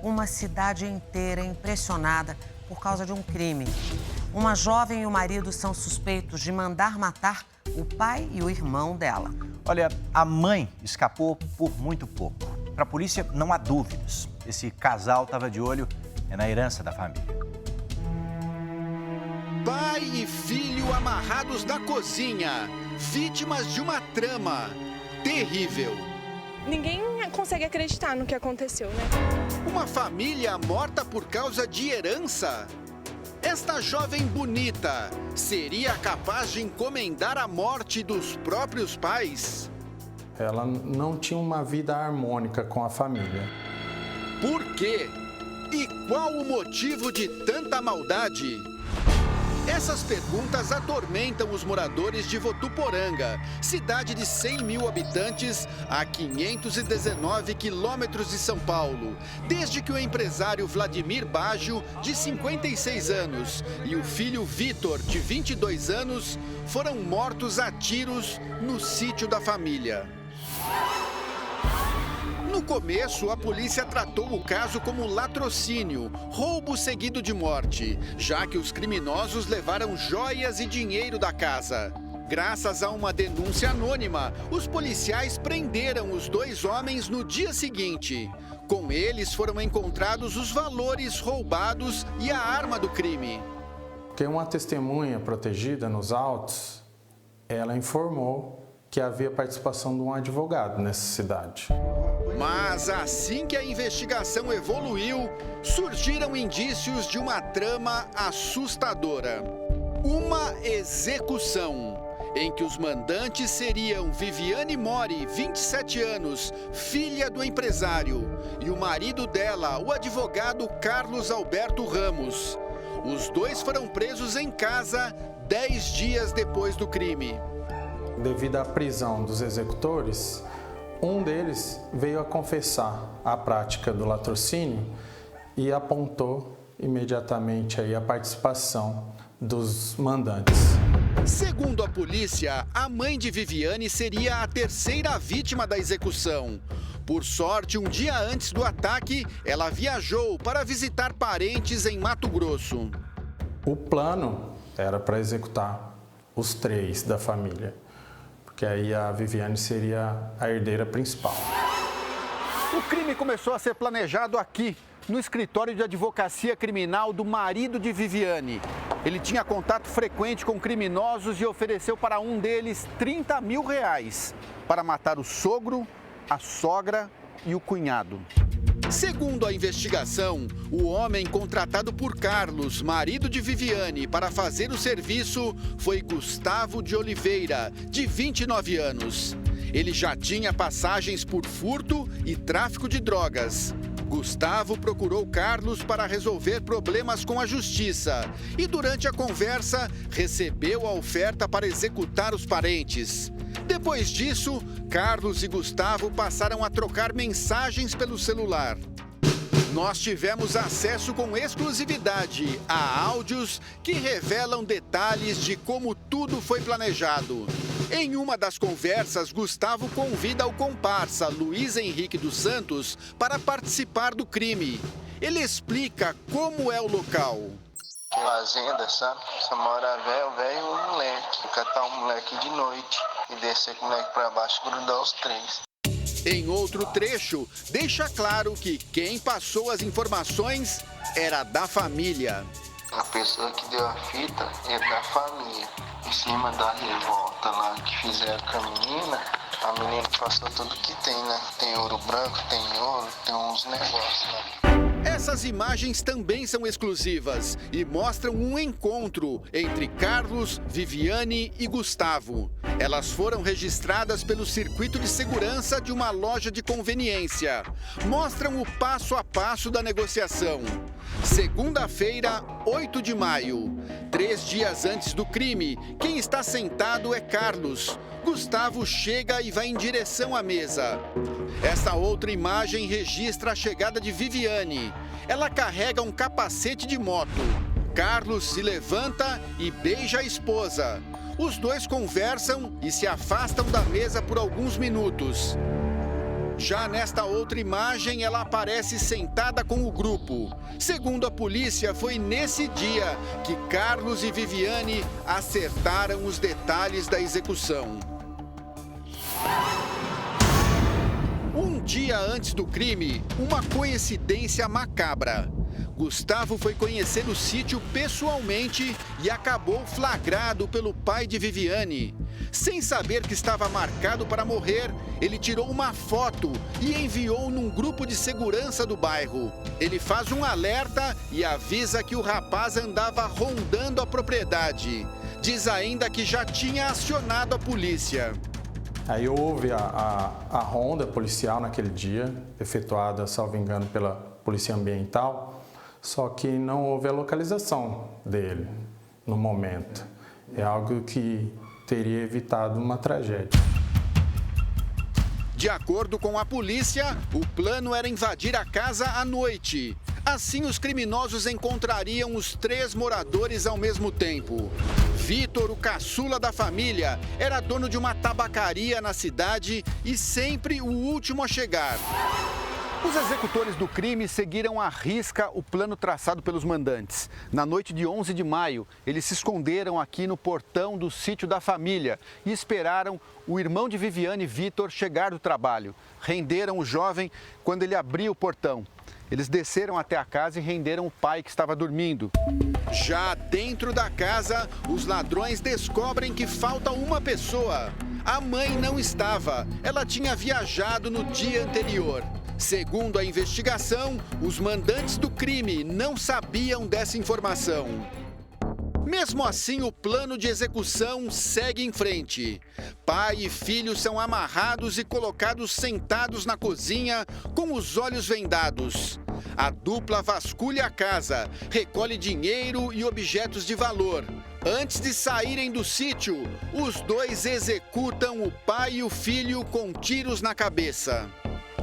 uma cidade inteira impressionada por causa de um crime. Uma jovem e o marido são suspeitos de mandar matar o pai e o irmão dela. Olha, a mãe escapou por muito pouco. Para a polícia, não há dúvidas. Esse casal estava de olho na herança da família. Pai e filho amarrados na cozinha, vítimas de uma trama terrível. Ninguém consegue acreditar no que aconteceu, né? Uma família morta por causa de herança. Esta jovem bonita seria capaz de encomendar a morte dos próprios pais? Ela não tinha uma vida harmônica com a família. Por quê? E qual o motivo de tanta maldade? Essas perguntas atormentam os moradores de Votuporanga, cidade de 100 mil habitantes, a 519 quilômetros de São Paulo, desde que o empresário Vladimir Baggio, de 56 anos, e o filho Vitor, de 22 anos, foram mortos a tiros no sítio da família. No começo, a polícia tratou o caso como latrocínio, roubo seguido de morte, já que os criminosos levaram joias e dinheiro da casa. Graças a uma denúncia anônima, os policiais prenderam os dois homens no dia seguinte. Com eles foram encontrados os valores roubados e a arma do crime. Porque uma testemunha protegida nos autos, ela informou que havia participação de um advogado nessa cidade. Mas assim que a investigação evoluiu, surgiram indícios de uma trama assustadora. Uma execução, em que os mandantes seriam Viviane Mori, 27 anos, filha do empresário, e o marido dela, o advogado Carlos Alberto Ramos. Os dois foram presos em casa 10 dias depois do crime. Devido à prisão dos executores, um deles veio a confessar a prática do latrocínio e apontou imediatamente aí a participação dos mandantes. Segundo a polícia, a mãe de Viviane seria a terceira vítima da execução. Por sorte, um dia antes do ataque, ela viajou para visitar parentes em Mato Grosso. O plano era para executar os três da família, porque aí a Viviane seria a herdeira principal. O crime começou a ser planejado aqui, no escritório de advocacia criminal do marido de Viviane. Ele tinha contato frequente com criminosos e ofereceu para um deles R$30 mil para matar o sogro, a sogra e o cunhado. Segundo a investigação, o homem contratado por Carlos, marido de Viviane, para fazer o serviço foi Gustavo de Oliveira, de 29 anos. Ele já tinha passagens por furto e tráfico de drogas. Gustavo procurou Carlos para resolver problemas com a justiça e, durante a conversa, recebeu a oferta para executar os parentes. Depois disso, Carlos e Gustavo passaram a trocar mensagens pelo celular. Nós tivemos acesso com exclusividade a áudios que revelam detalhes de como tudo foi planejado. Em uma das conversas, Gustavo convida o comparsa Luiz Henrique dos Santos para participar do crime. Ele explica como é o local. Fazenda, sabe? Só mora velho e o moleque. Catar um moleque de noite e descer com o moleque pra baixo e grudar os três. Em outro trecho, deixa claro que quem passou as informações era da família. A pessoa que deu a fita é da família. Em cima da revolta lá que fizeram com a menina passou tudo que tem, né? Tem ouro branco, tem ouro, tem uns negócios lá. Essas imagens também são exclusivas e mostram um encontro entre Carlos, Viviane e Gustavo. Elas foram registradas pelo circuito de segurança de uma loja de conveniência. Mostram o passo a passo da negociação. Segunda-feira, 8 de maio. 3 dias antes do crime, quem está sentado é Carlos. Gustavo chega e vai em direção à mesa. Esta outra imagem registra a chegada de Viviane. Ela carrega um capacete de moto. Carlos se levanta e beija a esposa. Os dois conversam e se afastam da mesa por alguns minutos. Já nesta outra imagem, ela aparece sentada com o grupo. Segundo a polícia, foi nesse dia que Carlos e Viviane acertaram os detalhes da execução. Um dia antes do crime, uma coincidência macabra. Gustavo foi conhecer o sítio pessoalmente e acabou flagrado pelo pai de Viviane. Sem saber que estava marcado para morrer, ele tirou uma foto e enviou num grupo de segurança do bairro. Ele faz um alerta e avisa que o rapaz andava rondando a propriedade. Diz ainda que já tinha acionado a polícia. Aí houve a ronda policial naquele dia, efetuada, salvo engano, pela Polícia Ambiental, só que não houve a localização dele no momento. É algo que teria evitado uma tragédia. De acordo com a polícia, o plano era invadir a casa à noite. Assim, os criminosos encontrariam os 3 moradores ao mesmo tempo. Vitor, o caçula da família, era dono de uma tabacaria na cidade e sempre o último a chegar. Os executores do crime seguiram à risca o plano traçado pelos mandantes. Na noite de 11 de maio, eles se esconderam aqui no portão do sítio da família e esperaram o irmão de Viviane, Vitor, chegar do trabalho. Renderam o jovem quando ele abriu o portão. Eles desceram até a casa e renderam o pai que estava dormindo. Já dentro da casa, os ladrões descobrem que falta uma pessoa. A mãe não estava, ela tinha viajado no dia anterior. Segundo a investigação, os mandantes do crime não sabiam dessa informação. Mesmo assim, o plano de execução segue em frente. Pai e filho são amarrados e colocados sentados na cozinha com os olhos vendados. A dupla vasculha a casa, recolhe dinheiro e objetos de valor. Antes de saírem do sítio, os dois executam o pai e o filho com tiros na cabeça.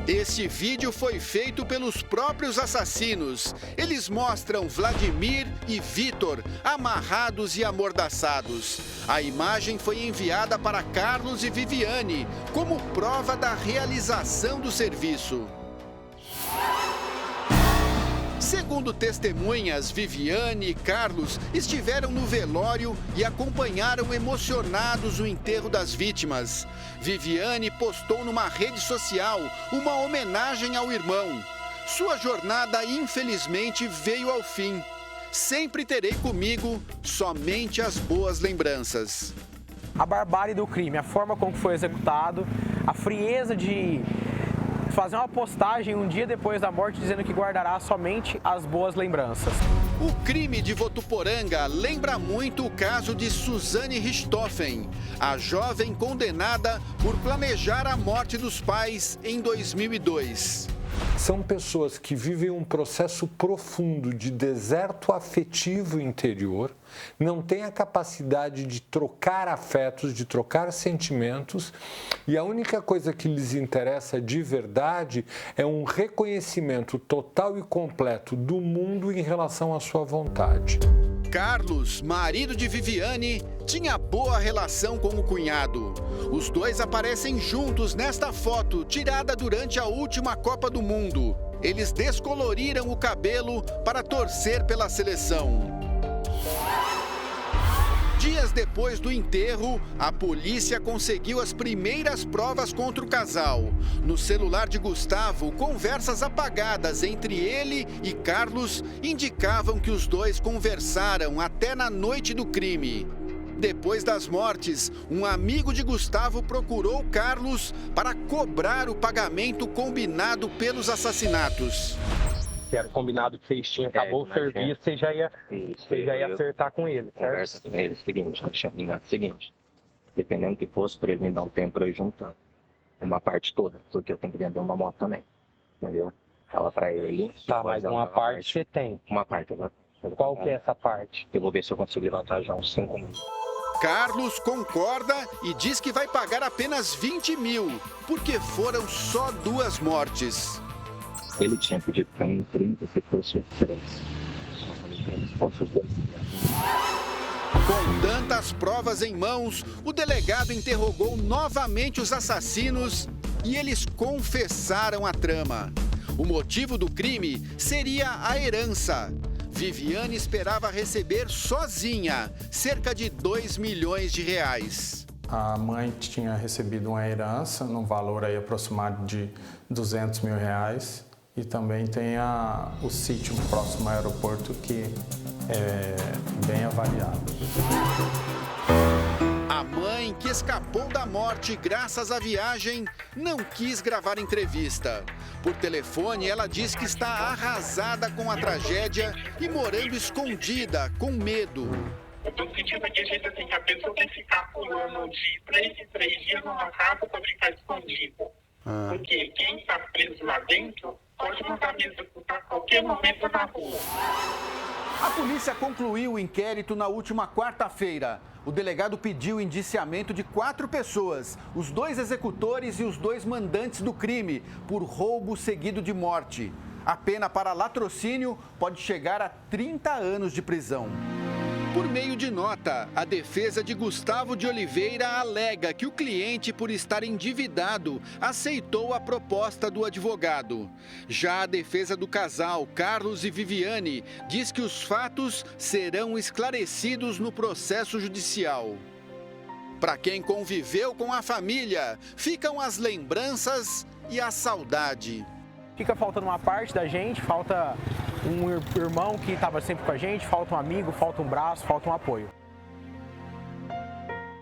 Este vídeo foi feito pelos próprios assassinos. Eles mostram Vladimir e Vitor amarrados e amordaçados. A imagem foi enviada para Carlos e Viviane como prova da realização do serviço. Segundo testemunhas, Viviane e Carlos estiveram no velório e acompanharam emocionados o enterro das vítimas. Viviane postou numa rede social uma homenagem ao irmão. Sua jornada, infelizmente, veio ao fim. Sempre terei comigo somente as boas lembranças. A barbárie do crime, a forma como foi executado, a frieza de fazer uma postagem um dia depois da morte dizendo que guardará somente as boas lembranças. O crime de Votuporanga lembra muito o caso de Suzane Richthofen, a jovem condenada por planejar a morte dos pais em 2002. São pessoas que vivem um processo profundo de deserto afetivo interior, não têm a capacidade de trocar afetos, de trocar sentimentos, e a única coisa que lhes interessa de verdade é um reconhecimento total e completo do mundo em relação à sua vontade. Carlos, marido de Viviane, tinha boa relação com o cunhado. Os dois aparecem juntos nesta foto, tirada durante a última Copa do Mundo. Eles descoloriram o cabelo para torcer pela seleção. Dias depois do enterro, a polícia conseguiu as primeiras provas contra o casal. No celular de Gustavo, conversas apagadas entre ele e Carlos indicavam que os dois conversaram até na noite do crime. Depois das mortes, um amigo de Gustavo procurou Carlos para cobrar o pagamento combinado pelos assassinatos. Que era combinado que vocês tinham, acabou o serviço, você já ia acertar com ele, certo? Conversa com ele, seguinte, dependendo do que fosse, para ele me dar um tempo para eu ir juntando uma parte toda, porque eu tenho que vender uma moto também, entendeu? Fala para ele. Tá, mas uma parte você tem. Uma parte. Qual que é essa parte? Eu vou ver se eu consigo levantar já uns 5 mil. Carlos concorda e diz que vai pagar apenas 20 mil, porque foram só 2 mortes. Ele tinha pedido para mim 30 se fosse 3. Com tantas provas em mãos, o delegado interrogou novamente os assassinos e eles confessaram a trama. O motivo do crime seria a herança. Viviane esperava receber sozinha cerca de 2 milhões de reais. A mãe tinha recebido uma herança num valor aí aproximado de 200 mil reais. E também tem o sítio próximo ao aeroporto que é bem avaliado. A mãe, que escapou da morte graças à viagem, não quis gravar entrevista. Por telefone, ela diz que está arrasada com a tragédia e morando escondida, com medo. Eu estou sentindo aqui, gente, assim, que a pessoa tem que ficar pulando de 3 em 3 dias numa casa para ficar escondida. Porque quem está preso lá dentro pode mandar me executar a qualquer momento na rua. A polícia concluiu o inquérito na última quarta-feira. O delegado pediu indiciamento de 4 pessoas, os 2 executores e os 2 mandantes do crime, por roubo seguido de morte. A pena para latrocínio pode chegar a 30 anos de prisão. Por meio de nota, a defesa de Gustavo de Oliveira alega que o cliente, por estar endividado, aceitou a proposta do advogado. Já a defesa do casal, Carlos e Viviane, diz que os fatos serão esclarecidos no processo judicial. Para quem conviveu com a família, ficam as lembranças e a saudade. Fica faltando uma parte da gente, falta um irmão que estava sempre com a gente, falta um amigo, falta um braço, falta um apoio.